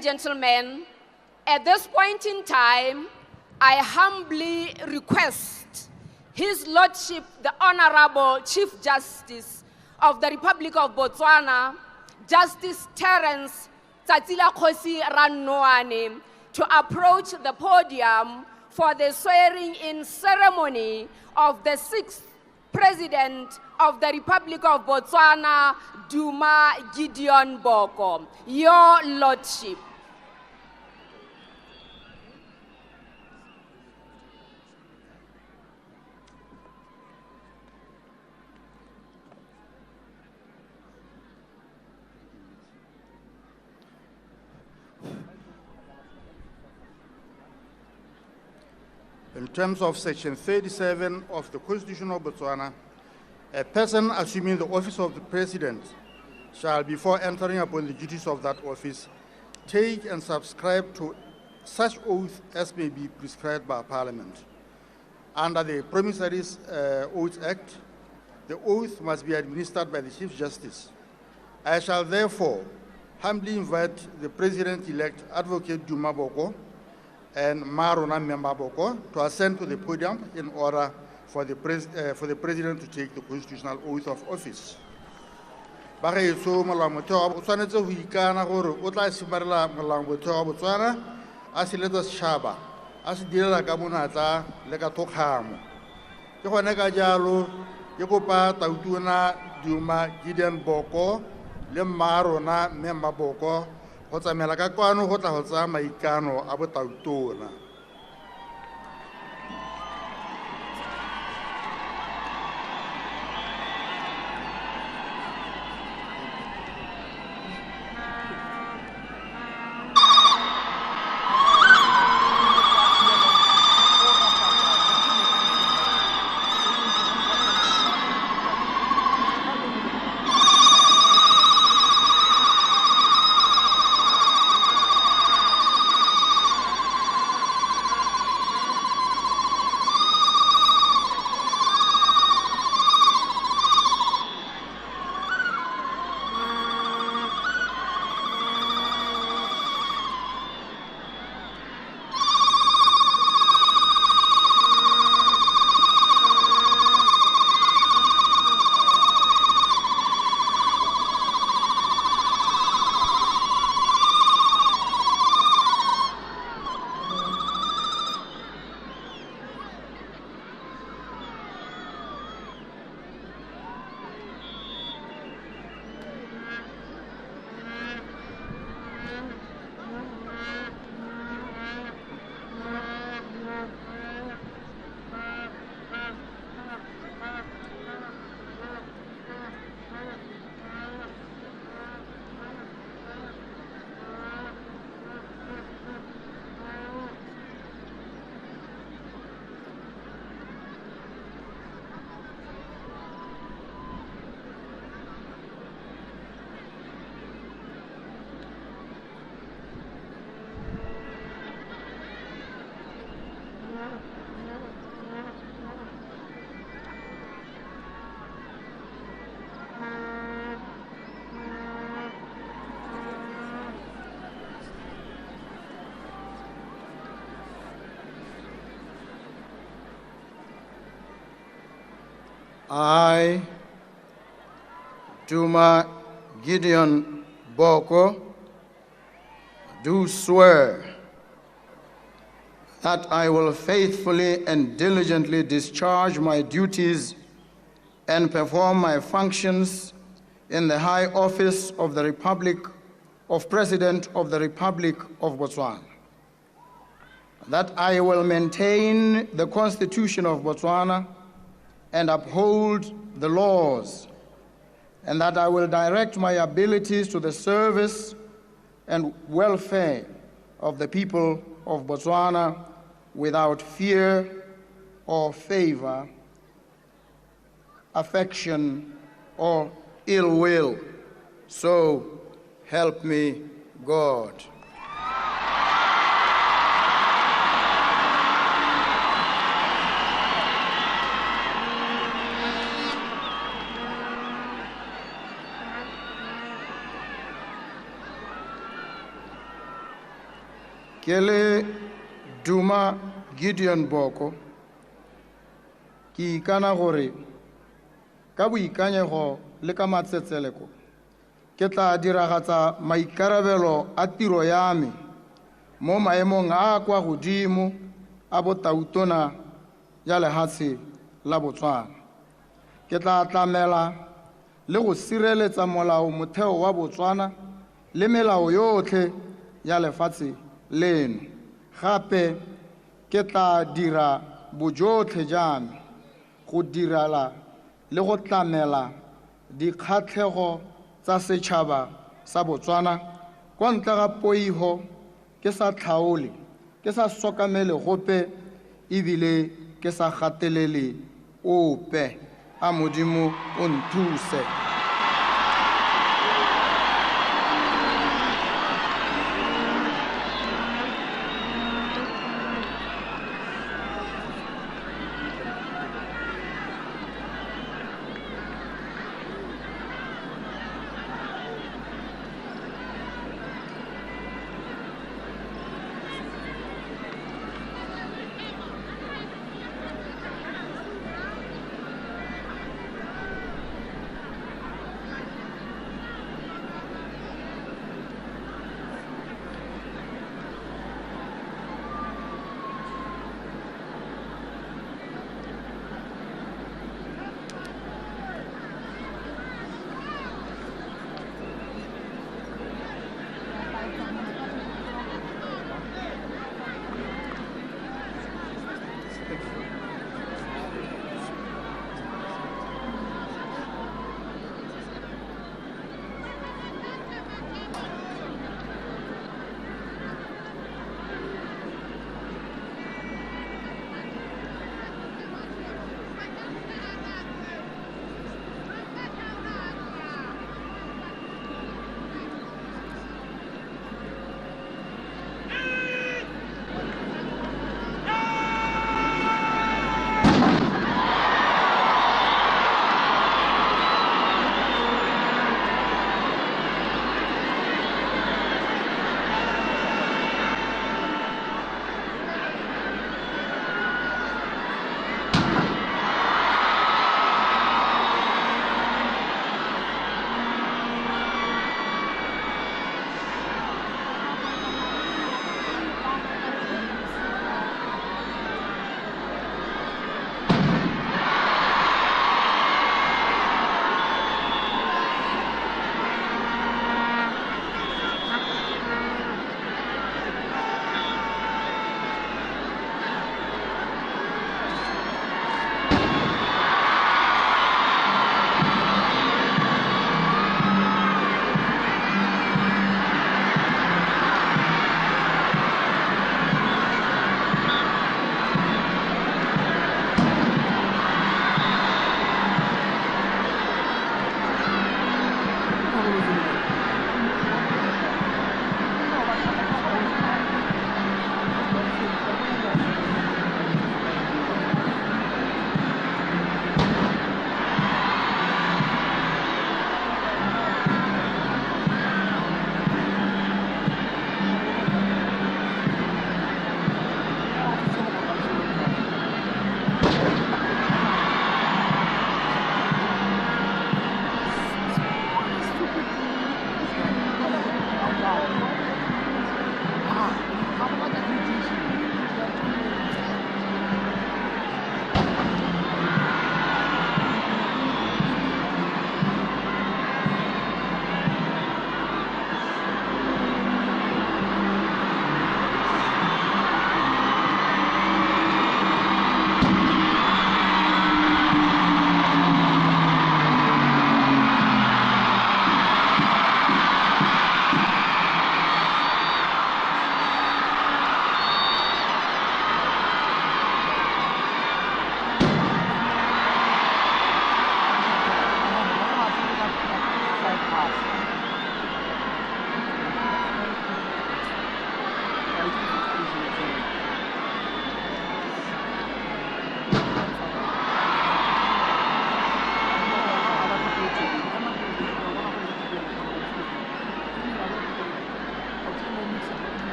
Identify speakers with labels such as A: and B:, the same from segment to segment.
A: Gentlemen, at this point in time, I humbly request His Lordship, the Honorable Chief Justice of the Republic of Botswana, Justice Terence Tsatsila Khosi Rannoane, to approach the podium for the swearing-in ceremony of the 6th President of the Republic of Botswana, Duma Gideon Boko. Your Lordship.
B: In terms of Section 37 of the Constitution of Botswana, a person assuming the office of the President shall, before entering upon the duties of that office, take and subscribe to such oath as may be prescribed by Parliament. Under the Promissory Oaths Act, the oath must be administered by the Chief Justice. I shall therefore humbly invite the President-elect, Advocate Duma Boko, and Marona Member Boko to ascend to the podium in order for the President to take the constitutional oath of office. Bagaetso molao motheo o tshwanetse go ikana gore o tla simarela molao motheo wa Botswana a se letsa setšhaba a se direla ka monatla le ka thokgamo. Ke gone ka jalo ke kopa Tautona Duma Gideon Boko le Marona Member Boko go tsamela ka kwano go tla go tsaya maikano a botautona.
C: I, Duma Gideon Boko, do swear that I will faithfully and diligently discharge my duties and perform my functions in the high office of the President of the Republic of Botswana, that I will maintain the Constitution of Botswana and uphold the laws, and that I will direct my abilities to the service and welfare of the people of Botswana without fear or favor, affection or ill will. So help me God. ke le Duma Gideon Boko, ki ikana gore ka boikanyego le ka matsetseleko ke tla diragatsa maikarabelo a tiro ya me mo maemong a kwa godimo a botautona ya lehatshe la Botswana. Ke tla tlamela le go sireletsa molao motheo wa Botswana le melao yotlhe ya lefatshe leno. Gape ke tla dira bojotlhe jame go dirala le go tlamela dikgatlhego tsa setšhaba sa Botswana kwa ntle ga poiho, ke sa tlhaole, ke sa sokamele gope ebile ke sa gatelele ope. A Modimo o nthuse.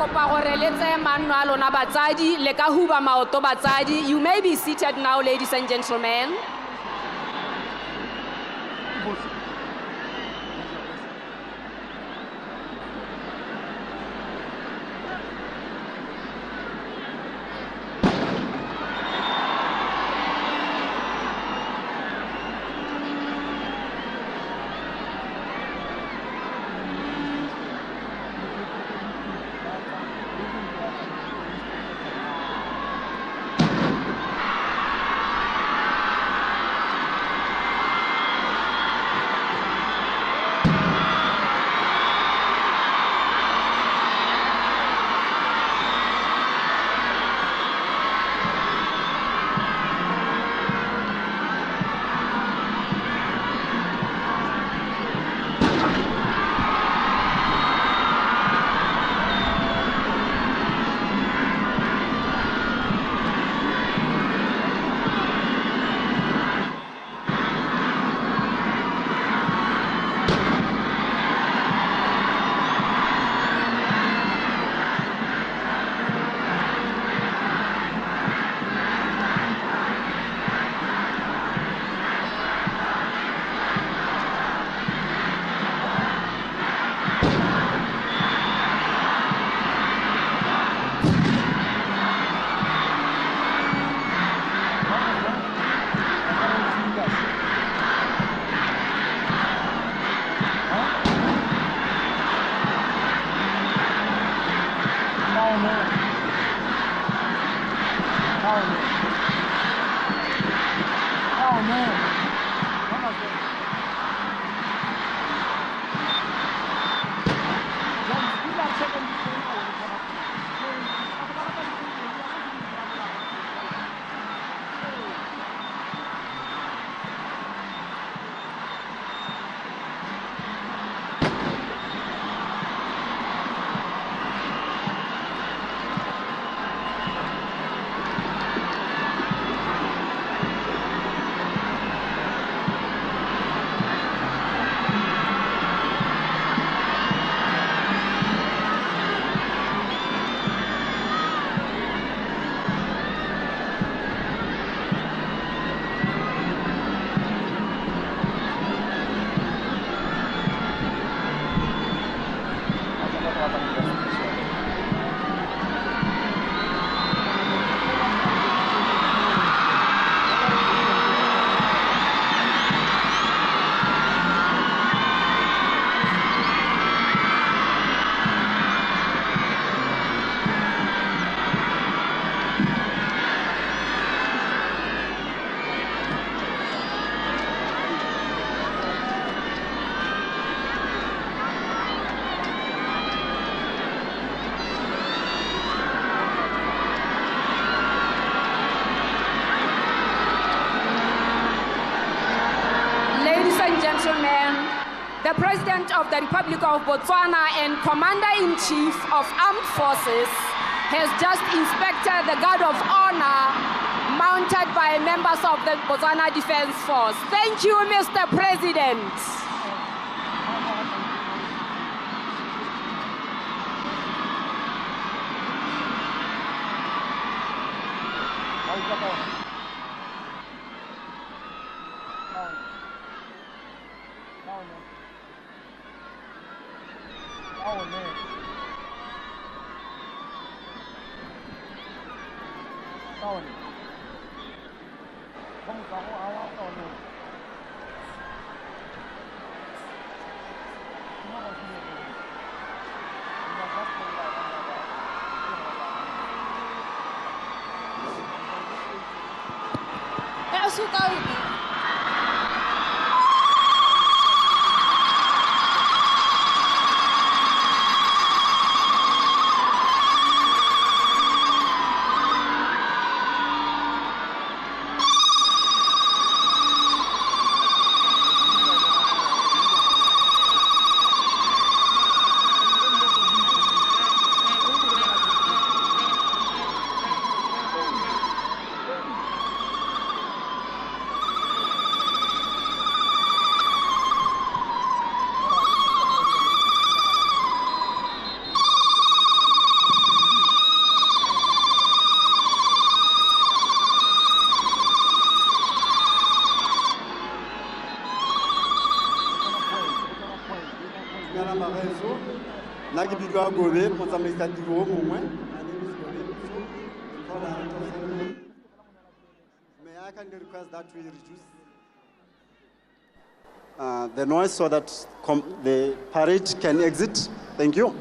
A: kopa gore le tse manno a lona batsadi le ka huba maoto batsadi. You may be seated now, ladies and gentlemen. The President of the Republic of Botswana and Commander-in-Chief of Armed Forces has just inspected the Guard of Honor mounted by members of the Botswana Defense Force. Thank you, Mr. President.
D: Bageso, nna ke Bidwa Gobe, motsamaisi tiro o mongwe. May I kindly request that we reduce the noise so that the parade can exit? Thank you.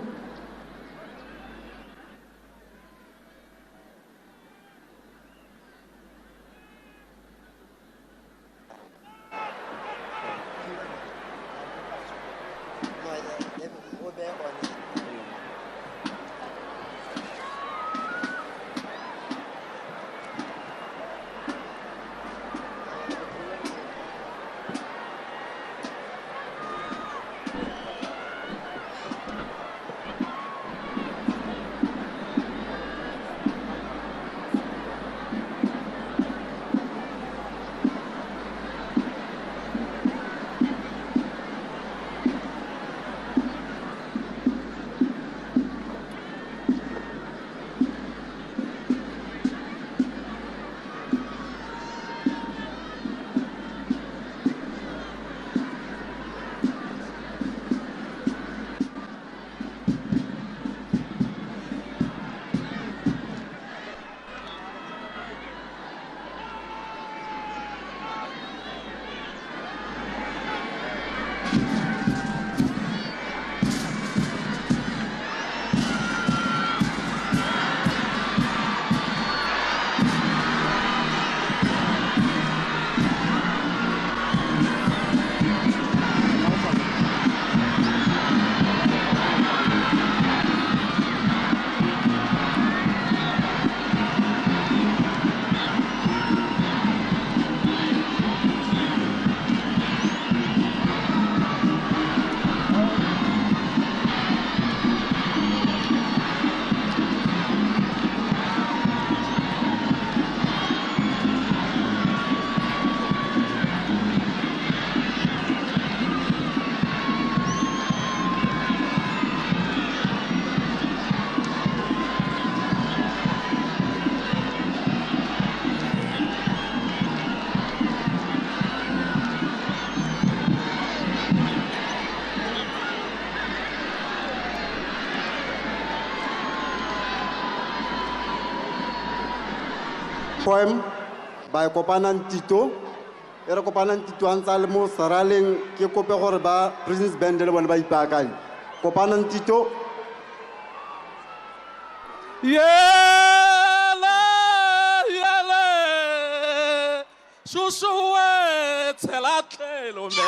D: Poem by Kopanan Tito. Ere Kopanan Tito antsale mo saraleng ke kope gore ba Prince Band le bona ba ipaakanye. Kopanan Tito.
E: Yele, yele, shushuwe, telatlelo me.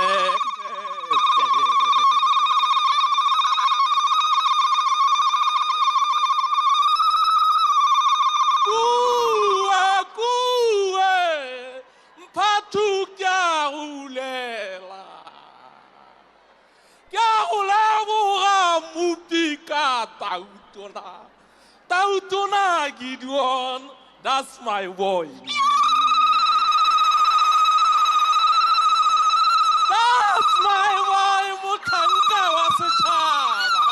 E: Tautuna Gideon, that's my boy. That's my boy, Mutanka Wasachana.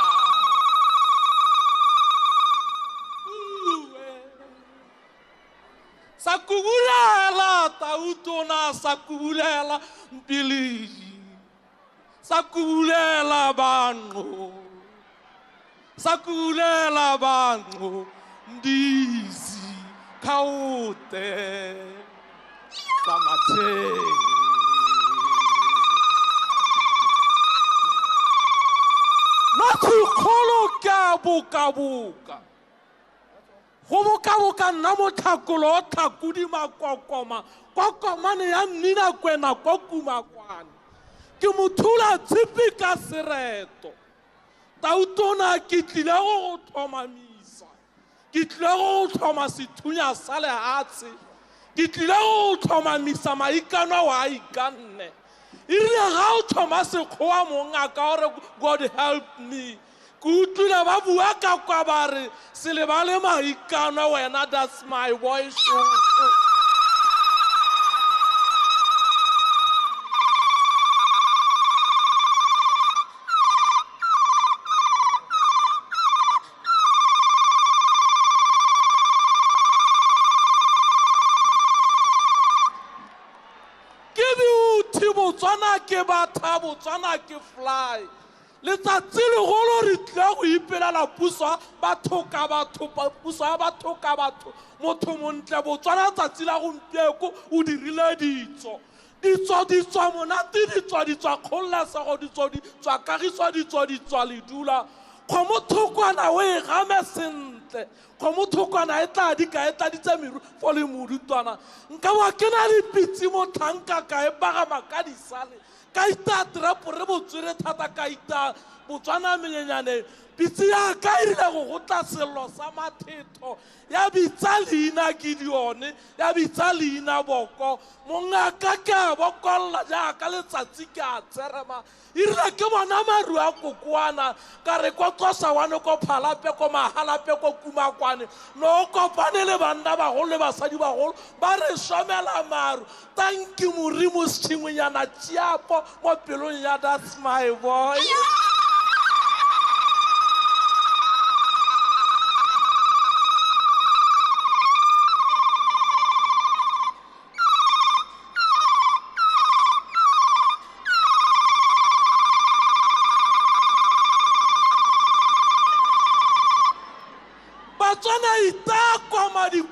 E: Sakugulela, Tautuna, Sakugulela, Billy. Sakugulela Bango. Sakulela bango ndizi kaute samate natukolo kabuka homokabuka namotakolo takudi makokoma kokomane ya nina kwena kokuma kwana ke mutula tsipika sereto Tautona kitlile go thomamisa kitlile go thoma sethunya sa lehatse kitlile go thomamisa maikano wa ikanne ire ga o thoma sekgowa monga ka gore God help me kutlile ba bua ka kwa bare se le ba le maikano wena that's my voice. Botswana ke batha Botswana ke fly letsatsi legolo re tla go ipelela puso ya batho ka batho motho montle Botswana tsatsi la gompieko o dirile ditso monate ditso kgololesego ditso kagiso ditso ledula kgomothokwana o e game sentle kgomothokwana e tla tladitse meru fo le morutwana nka ba ke na le pitsi mo thanka ka e pagama ka disale ka ita trapo re botswere thata ka ita Botswana menyenyane pitsi ya ka irile go tla sello sa mathetho ya bitsa leina Gideone ya bitsa leina Boko mongaka ka bokolla jaaka letsatsi ka tserema irile ke bona maru a kokoana ka re ko tlosa wane ko phalape ko mahalape ko kumakwane no kopane le banda ba go le basadi ba go ba re shomela maru tanki morimo sengwenyana tsiapo mo pelong ya that's my boy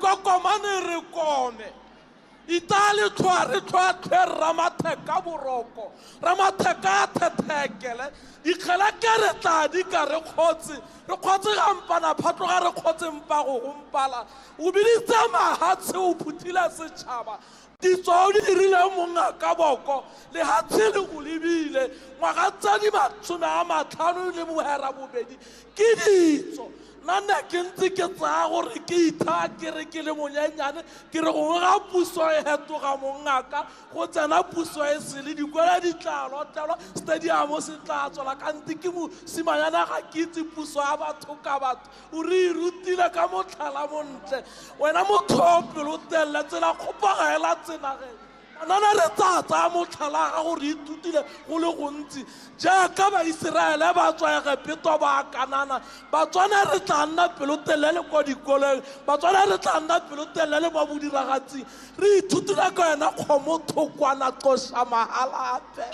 E: Kokomane re kome itale tlhware ramatheka boroko ramatheka thethekele ikgela ke re tla di ka re kgotse gampana phatlo ga re kgotse mpa go gompala o biditse mahatshe o phuthile setšhaba ditso di dirile mongaka Boko le hatshe le go lebile ngwaga tsa di 50 le mohera bobedi ke ditso nana ke ntse ke tsaya gore ke itha ke re ke le monyenyane ke re go ga puso e hetoga mongaka go tsena puso e sele dikola di tla lotlelwa stadium se tla tswela ka ntse ke mo simanyana ga ke itse puso ya batho ka batho o re rutile ka motlhala montle wena motho pelo tella tsela khopagela tsenagela nana re tsatsa motlhala ga gore itutile go le gontsi jaaka ba Israele ba tswaege peto ba kanana Batswana re tla nna pelotelele kwa dikoleng Batswana re tla nna pelotelele mo bodiragatsing re ithutile ka yena kgomothokwana qosa mahalape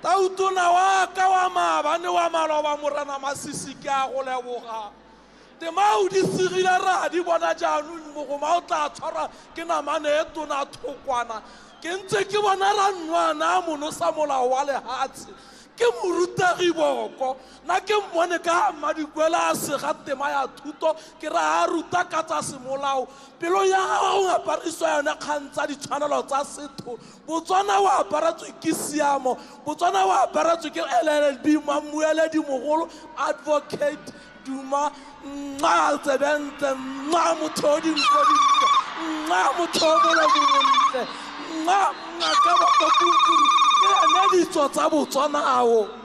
E: Tautona wa ka wa maabane wa maloba morana masisi ke a go leboga temao di sigile ra di bona jaanong mogoma o tla tshwara ke namane e tona thokwana ke ntse ke bona rannwana mono sa molao wa lehatshe ke morutegi Boko na ke mmone ka Madikwela a sega tema ya thuto ke ra a ruta ka tsa semolao pelo ya gago ngapariswa yone kgantsa ditshwanelo tsa setho Botswana wa aparatswe ke siamo Botswana wa aparatswe ke LLB Mamueledi mogolo advocate Duma tsebente mothodi mothobola bontle ka bakokuru ke ane ditso tsa Botswana ao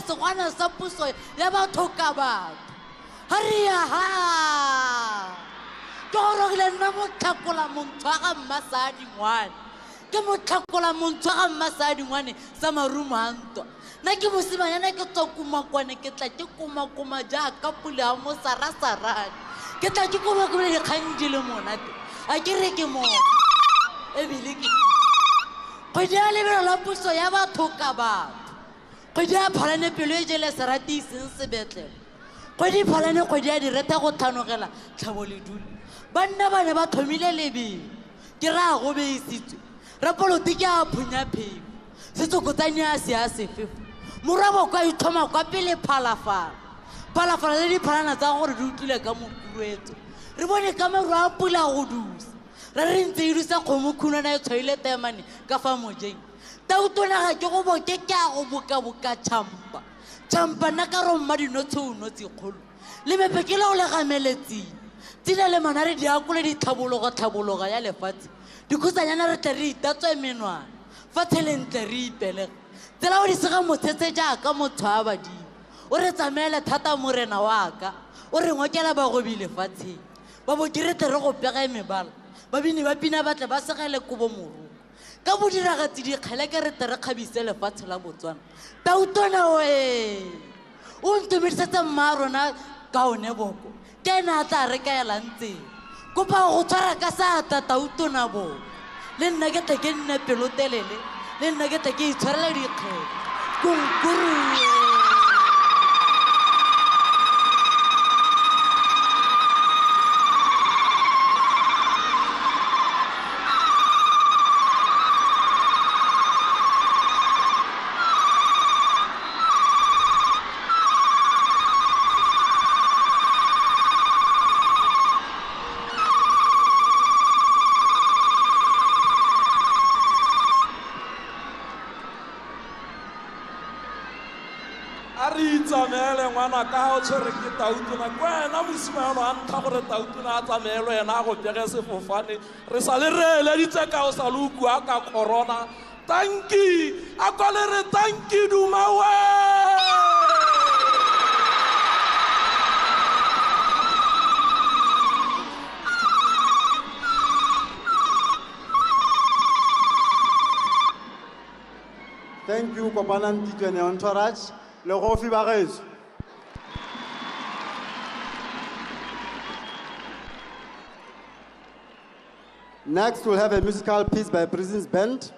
F: Segwana sa puso ya batho ka batho haria ha toro le nna motlhakola montshwa ga mmasadi ngwane ke motlhakola montshwa ga mmasadi ngwane sa marumanto na ke mosimanyana ke tsokuma kwane ke tla ke kuma jaaka pula mo sarasarane ke tla ke kuma le kgandi le monate a ke re ke mo ebile ke go dia lebelo la puso ya batho ka batho go dia phalane pelo e jele serati seng sebetlele go di phalane go dia di reta go thanogela tlhabo le dule banna bane ba thomile lebelo ke ra go beisitswe ra polotiki a phunya pheo setsokotsanya a se a sefefo morabo kwa ithoma kwa pele phalafala le di phalana tsa gore di utlwile ka mokuruetso re bone ka meru a pula go dusa ra re ntse e dusa kgomokhunwana e tshwaile temane ka fa mojeng tautona ga ke go boke ke a go boka champa na ka romma dinotshi o notsi kgolo le mepe ke le go le gameletseng tsile le manare di akole di tlhabologa ya lefatshe dikhosanyana re tle re itatswe menwana fatshe le ntle re ipelega tsela o di sega motshetse jaaka motho a badimo o re tsamaele thata morena wa ka o re ngokela bagobi lefatsheng ba bo ke re tle re go pega mebala babini ba pina ba tle ba segele kobo moroko ka bodiragatsi dikgele ke re tle re kgabise lefatshe la Botswana Tautona we o ntumedisetse mma rona ka one Boko ke ena a tla re kaela ntse kopa go tshwara ka sata Tautona bo le nna ke tle ke nne pelotelele le nna ke tle ke itshwarela dikgele konkuru
E: tsamele ngwana ka ha o tshwere ke Tautona kwena mosimane a ntlha gore Tautona a tsameelo yena a go pege sefofane re sa le reeleditse ka o sa le o kua ka corona tanki a kwa le re tanki Duma we
D: Thank you, Kopanan Tito and entourage. Le Rofi Barez. Next, we'll have a musical piece by President's Band.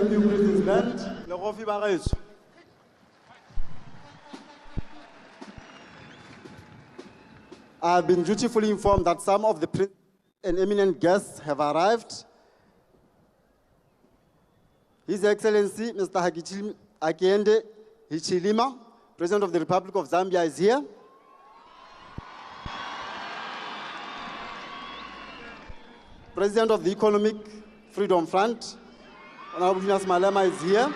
D: Thank you, President Band. Legofi Bagaetso. I've been dutifully informed that some of the and eminent guests have arrived. His Excellency, Mr. Hakainde Hichilema, President of the Republic of Zambia, is here. President of the Economic Freedom Front, Honorable Julius Malema, is here.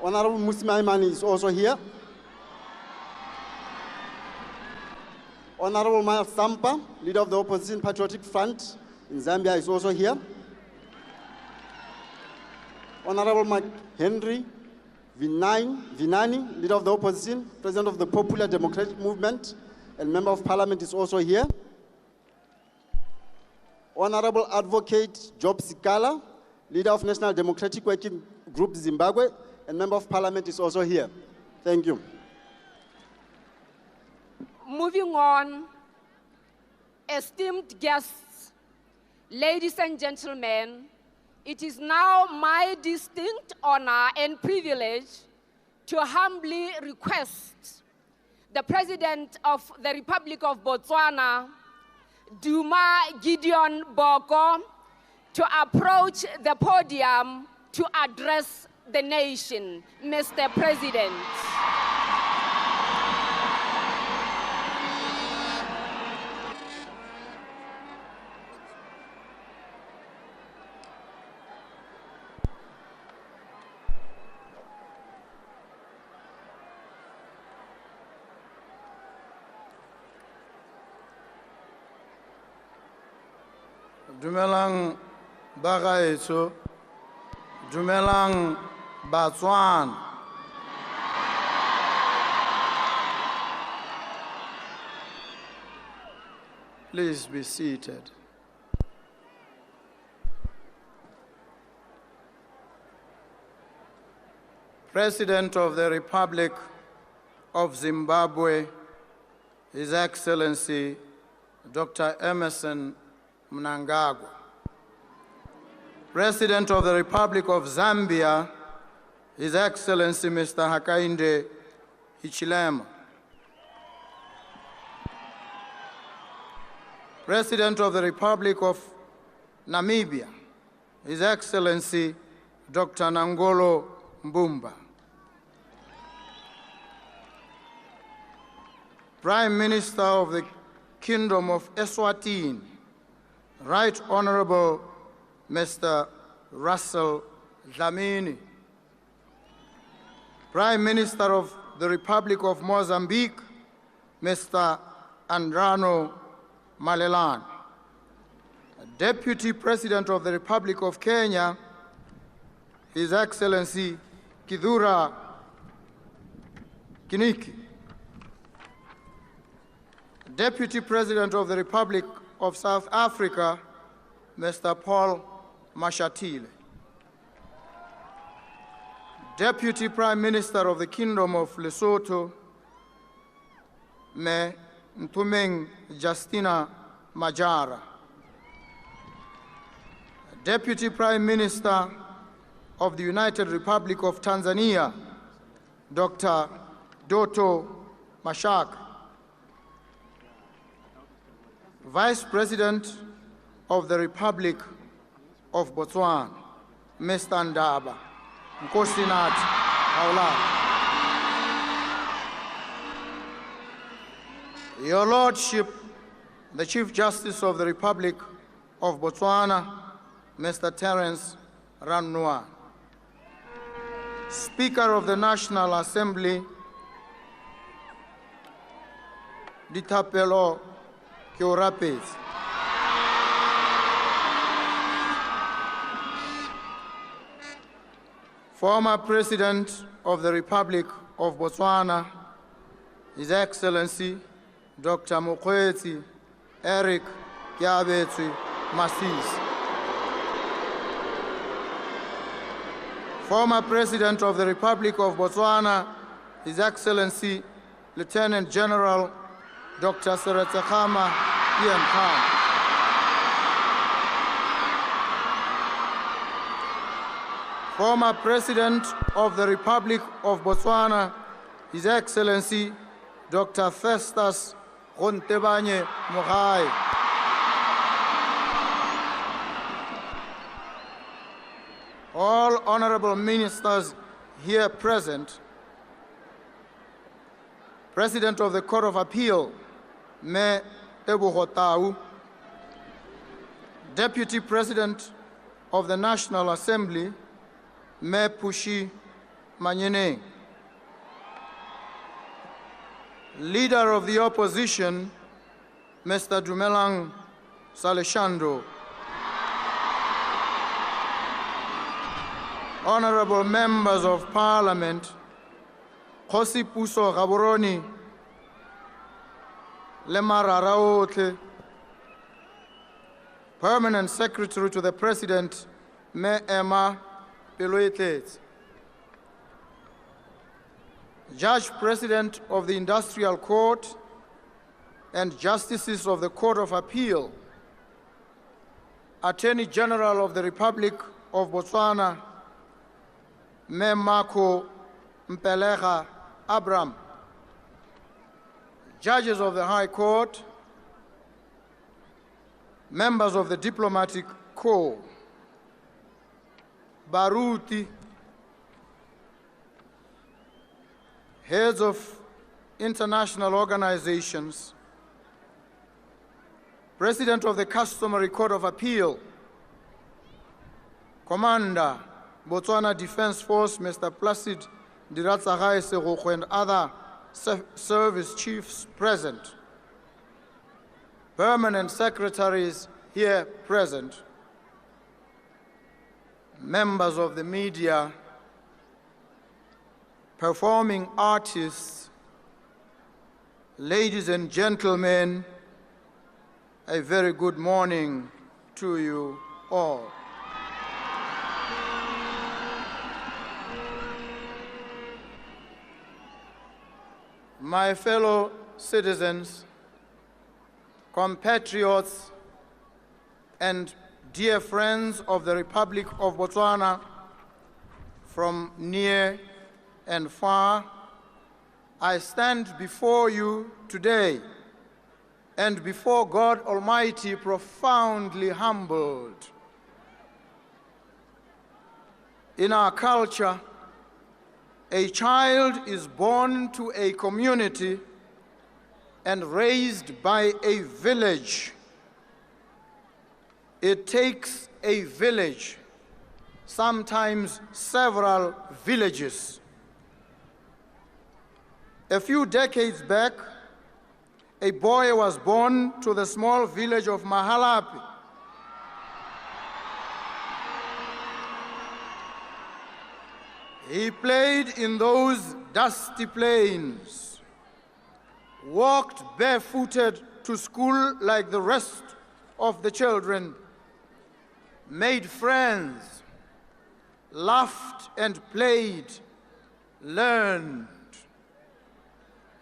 D: Honorable Musima Imani is also here. Honorable Miles Sampa, leader of the Opposition Patriotic Front in Zambia, is also here. Honorable Mark Henry Vinani, leader of the Opposition, President of the Popular Democratic Movement, and Member of Parliament, is also here. Honorable Advocate Job Sikala, leader of National Democratic Working Group Zimbabwe, and Member of Parliament, is also here. Thank you.
A: Moving on, esteemed guests, ladies and gentlemen, it is now my distinct honor and privilege to humbly request the President of the Republic of Botswana, Duma Gideon Boko, to approach the podium to address the nation. Mr. President.
C: Dumelang Bagaetso, Dumelang Botswana. Please be seated. President of the Republic of Zimbabwe, His Excellency Dr. Emerson Mnangagwa. President of the Republic of Zambia, His Excellency Mr. Hakainde Hichilema. President of the Republic of Namibia, His Excellency Dr. Nangolo Mbumba. Prime Minister of the Kingdom of Eswatini, Right Honorable Mr. Russell Dlamini. Prime Minister of the Republic of Mozambique, Mr. Andrano Malelane. Deputy President of the Republic of Kenya, His Excellency Kithure Kindiki. Deputy President of the Republic of South Africa, Mr. Paul Mashatile. Deputy Prime Minister of the Kingdom of Lesotho, Me Ntumeng Justina Majara. Deputy Prime Minister of the United Republic of Tanzania, Dr. Doto Mashaka. Vice President of the Republic of Botswana, Mr. Ndaba Nkosinati Haula. Your Lordship, the Chief Justice of the Republic of Botswana, Mr. Terence Ranua. Speaker of the National Assembly, Ditapelo Kyorapes. Former President of the Republic of Botswana, His Excellency Dr. Mokwetsi Eric Kiabetsi Masisi. Former President of the Republic of Botswana, His Excellency Lieutenant General Dr. Seretse-Khama Ian Khan. Former President of the Republic of Botswana, His Excellency Dr. Festus Gontebanye Mogai. All honorable ministers here present, President of the Court of Appeal, Me Tebogo Tau, Deputy President of the National Assembly, Me Pushi Manyene, Leader of the Opposition, Mr. Dumelang Saleshando, Honorable Members of Parliament, Khosi Puso Gaboroni, Lemarara Otle, Permanent Secretary to the President, Me Emma Peloetet, Judge President of the Industrial Court and Justices of the Court of Appeal, Attorney General of the Republic of Botswana, Me Marco Mpelega Abram, Judges of the High Court, members of the Diplomatic Corps, Baruti, heads of international organizations, President of the Customary Court of Appeal, Commander, Botswana Defense Force, Mr. Placid Diratsagae Segokgo, and other service chiefs present, permanent secretaries here present, members of the media, performing artists, ladies and gentlemen, a very good morning to you all. My fellow citizens, compatriots, and dear friends of the Republic of Botswana from near and far, I stand before you today and before God Almighty profoundly humbled. In our culture, a child is born to a community and raised by a village. It takes a village, sometimes several villages. A few decades back, a boy was born to the small village of Mahalapi. He played in those dusty plains, walked barefooted to school like the rest of the children, made friends, laughed and played, learned.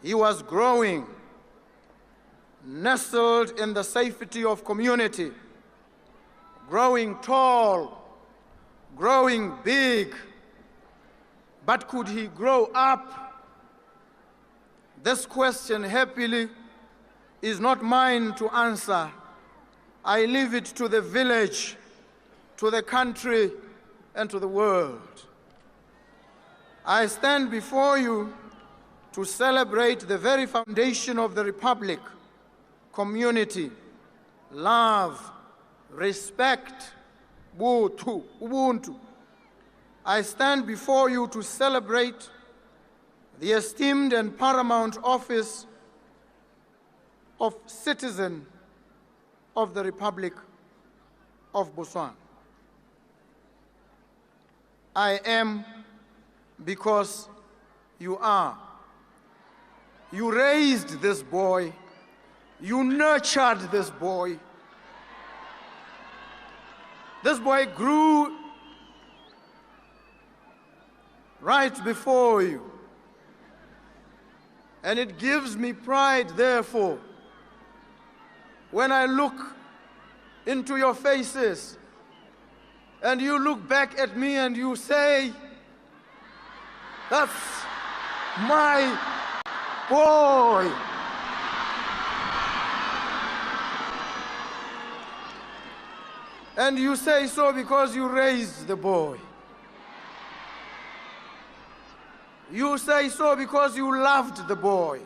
C: He was growing, nestled in the safety of community, growing tall, growing big. But could he grow up? This question, happily, is not mine to answer. I leave it to the village, to the country, and to the world. I stand before you to celebrate the very foundation of the Republic: community, love, respect, Ubuntu. I stand before you to celebrate the esteemed and paramount office of citizen of the Republic of Botswana. I am because you are. You raised this boy. You nurtured this boy. This boy grew right before you. And it gives me pride, therefore, when I look into your faces and you look back at me and you say, "That's my boy." And you say so because you raised the boy. You say so because you loved the boy.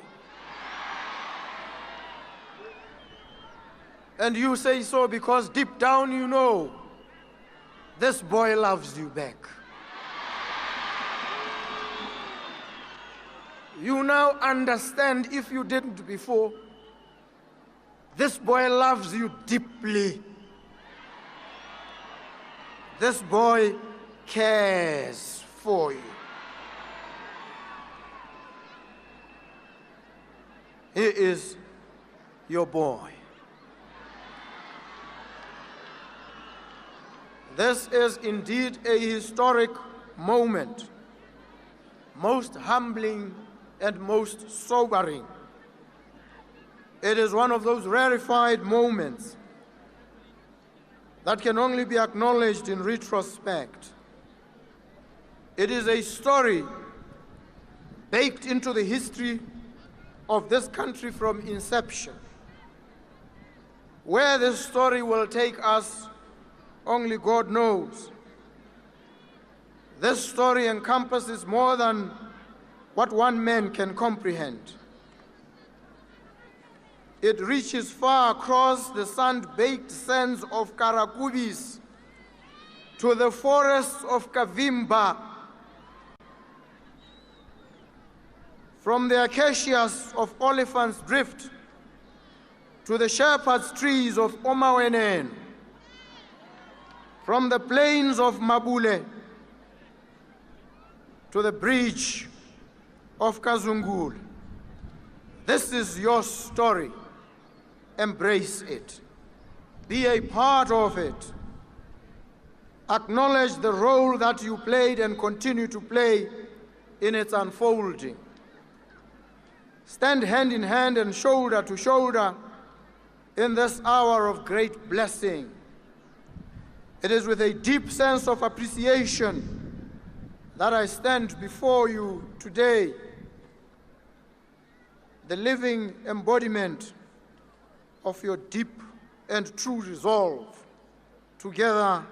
C: And you say so because deep down you know this boy loves you back. You now understand, if you didn't before, this boy loves you deeply. This boy cares for you. He is your boy. This is indeed a historic moment, most humbling and most sobering. It is one of those rarefied moments that can only be acknowledged in retrospect. It is a story baked into the history of this country from inception. Where this story will take us, only God knows. This story encompasses more than what one man can comprehend. It reaches far across the sand-baked sands of Karakubis to the forests of Kavimba, from the acacias of Oliphant's Drift to the shepherd's trees of Omawenen, from the plains of Mabule to the bridge of Kazungul. This is your story. Embrace it. Be a part of it. Acknowledge the role that you played and continue to play in its unfolding. Stand hand in hand and shoulder to shoulder in this hour of great blessing. It is with a deep sense of appreciation that I stand before you today, the living embodiment of your deep and true resolve. Together,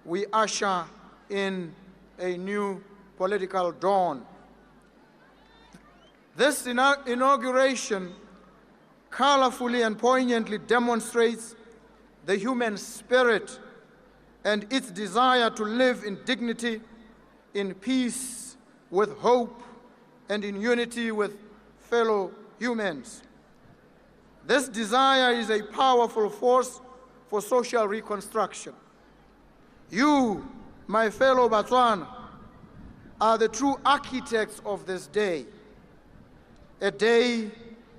C: we usher in a new political dawn. This inauguration colorfully and poignantly demonstrates the human spirit and its desire to live in dignity, in peace, with hope, and in unity with fellow humans. This desire is a powerful force for social reconstruction. You, my fellow Botswana, are the true architects of this day, a day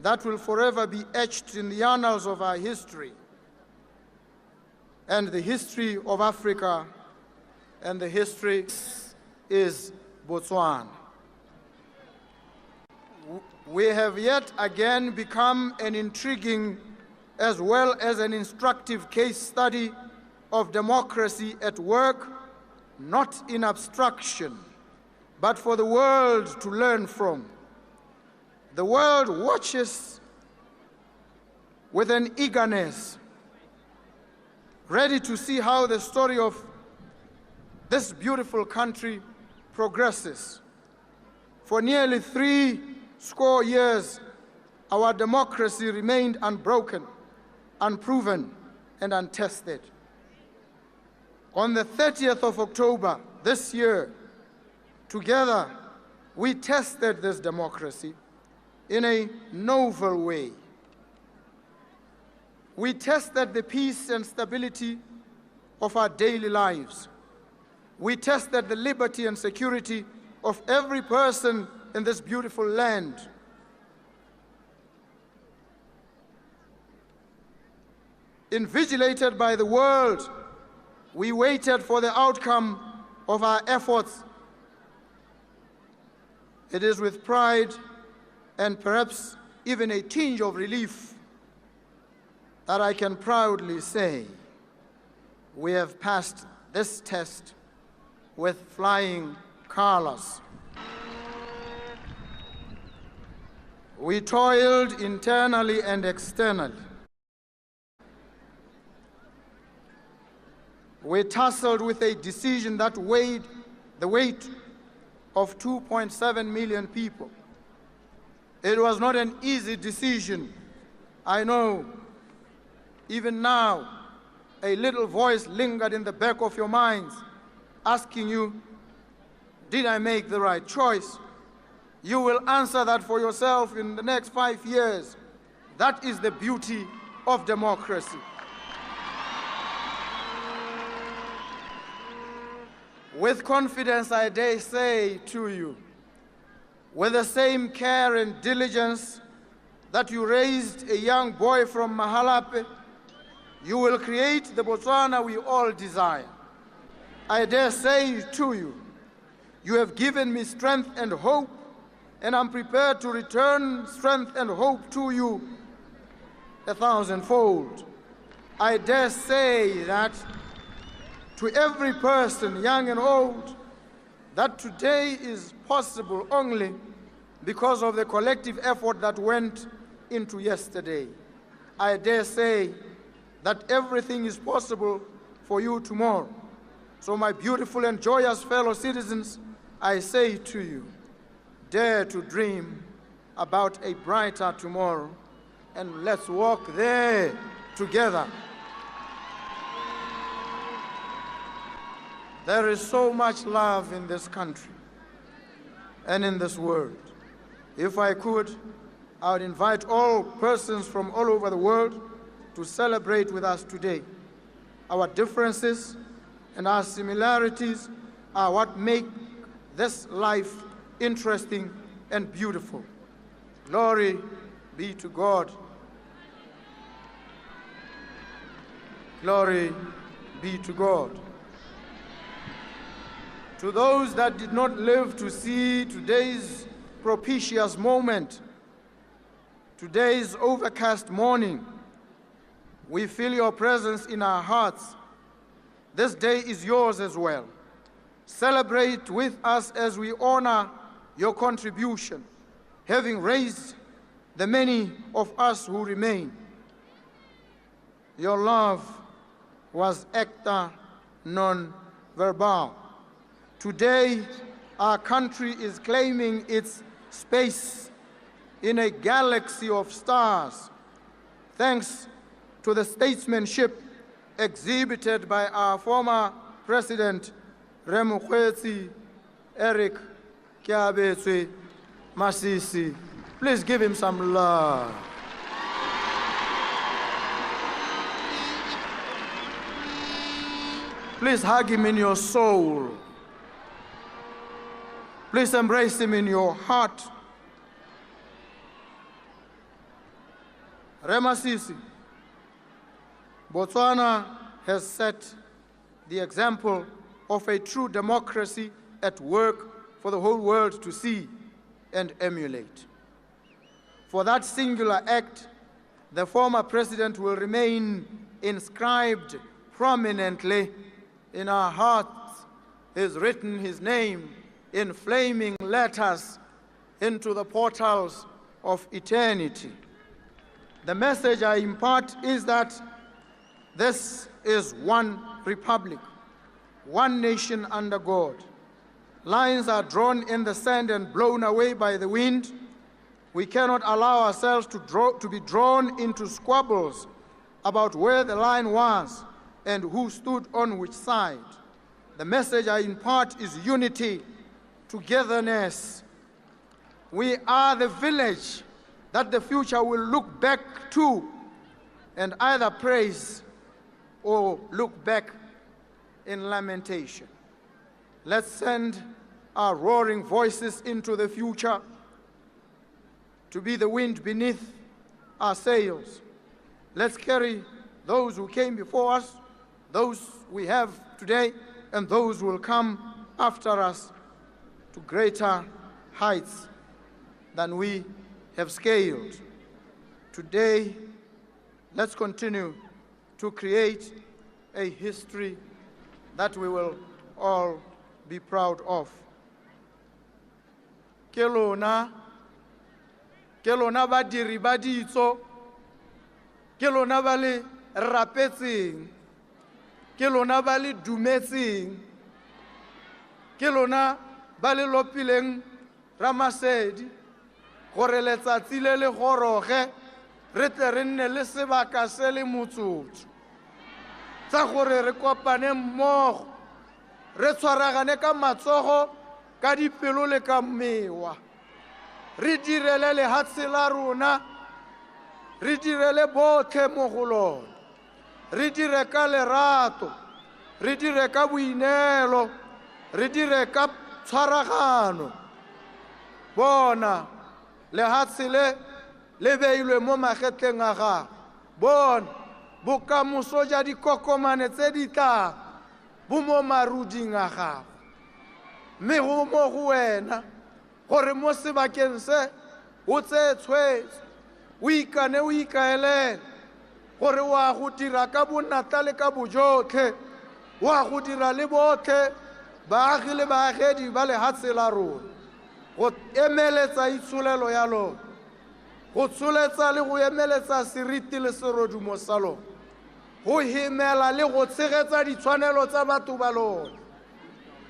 C: that will forever be etched in the annals of our history and the history of Africa, and the history is Botswana. We have yet again become an intriguing as well as an instructive case study of democracy at work, not in abstraction, but for the world to learn from. The world watches with an eagerness, ready to see how the story of this beautiful country progresses. For nearly 60 years, our democracy remained unbroken, unproven, and untested. On the 30th of October this year, together, we tested this democracy in a novel way. We tested the peace and stability of our daily lives. We tested the liberty and security of every person in this beautiful land. Invigilated by the world, we waited for the outcome of our efforts. It is with pride and perhaps even a tinge of relief that I can proudly say we have passed this test with flying colors. We toiled internally and externally. We tussled with a decision that weighed the weight of 2.7 million people. It was not an easy decision. I know, even now, a little voice lingered in the back of your minds, asking you, did I make the right choice? You will answer that for yourself in the next 5 years. That is the beauty of democracy. With confidence, I dare say to you, with the same care and diligence that you raised a young boy from Mahalape, you will create the Botswana we all desire. I dare say to you, you have given me strength and hope, and I'm prepared to return strength and hope to you 1,000-fold. I dare say that to every person, young and old, that today is possible only because of the collective effort that went into yesterday. I dare say that everything is possible for you tomorrow. So my beautiful and joyous fellow citizens, I say to you, dare to dream about a brighter tomorrow, and let's walk there together. There is so much love in this country and in this world. If I could, I would invite all persons from all over the world to celebrate with us today. Our differences and our similarities are what make this life interesting and beautiful. Glory be to God. Glory be to God. To those that did not live to see today's propitious moment, today's overcast morning, we feel your presence in our hearts. This day is yours as well. Celebrate with us as we honor your contribution, having raised the many of us who remain. Your love was acta non verbal. Today, our country is claiming its space in a galaxy of stars, thanks to the statesmanship exhibited by our former President, Remokgweetsi Eric Kiabetswe Masisi. Please give him some love. Please hug him in your soul. Please embrace him in your heart. Remasisi, Botswana has set the example of a true democracy at work for the whole world to see and emulate. For that singular act, the former president will remain inscribed prominently in our hearts. Is written his name in flaming letters into the portals of eternity. The message I impart is that this is one republic, one nation under God. Lines are drawn in the sand and blown away by the wind. We cannot allow ourselves to be drawn into squabbles about where the line was and who stood on which side. The message I impart is unity, togetherness. We are the village that the future will look back to and either praise or look back in lamentation. Let's send our roaring voices into the future to be the wind beneath our sails. Let's carry those who came before us, those we have today, and those who will come after us to greater heights than we have scaled. Today, let's continue to create a history that we will all be proud of. Ke lona badiri ba ditso, ke lona ba le rapetseng, ke lona ba le dumetseng, ke lona ba le lopileng Ramasedi gore letsatsi le le goroge re tle re nne le sebaka se le motsotso tsa gore re kopane mmogo re tshwaragane ka matsogo ka dipelo le ka mewa re direle lehatshe la rona re direle botlhe mo go lona re dire ka lerato re dire ka boineelo re dire ka tshwaragano bona lehatshe le beilwe mo magetleng a gago bona bokamoso ja dikokomane tse di tlang bo mo maruding a gago mme go mo go wena gore mo sebakeng se o tse tshwetso o ikane o ikaelele gore wa go dira ka bonnata le ka bojotlhe wa go dira le botlhe baagi le baagedi ba lehatshe la rona go emeletsa itsholelo ya lona go tsholetsa le go emeletsa seriti le serodumo sa lona go hemela le go tshegetsa ditshwanelo tsa batho ba lona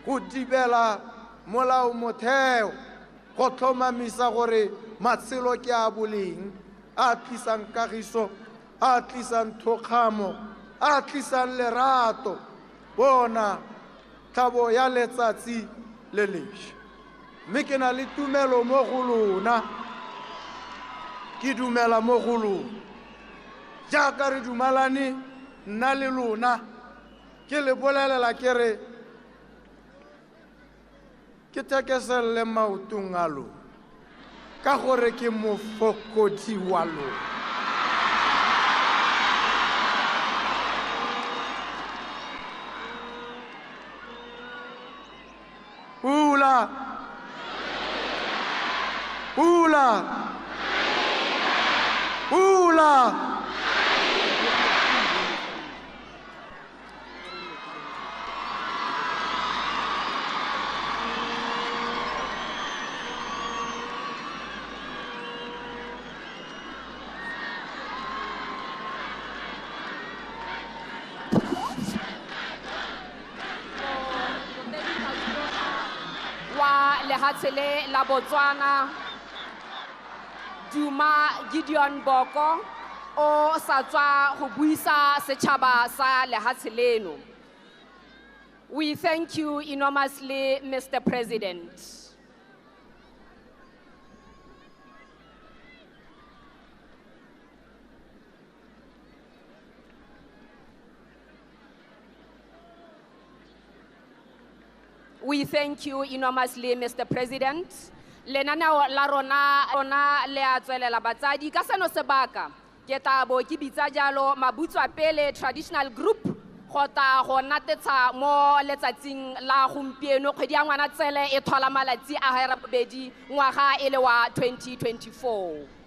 C: go dibela molao motheo go tlhomamisa gore matshelo ke a boleng a tlisang kagiso a tlisang thokgamo a tlisang lerato bona thabo ya letsatsi le lešwa mme ke na le tumelo mo go lona ke dumela mo go lona jaaka re dumalane nna le lona ke le bolelela ke re ke thekeselele maotong a lona ka gore ke mofokodi wa lona Pula! Pula! Pula!
A: lehatshe la Botswana Duma Boko o sa tswa go buisa setšhaba sa lehatshe leno. We thank you enormously, Mr. President. We thank you enormously, Mr. President. Lenaneo la rona le a tswelela batsadi ka seno sebaka ke tla bo ke bitsa jalo mabutswa pele traditional group go ta go natetsa mo letsatsing la gompieno kgwedi ya ngwana tsele e thola malatsi a ga rabobedi ngwaga e le wa 2024.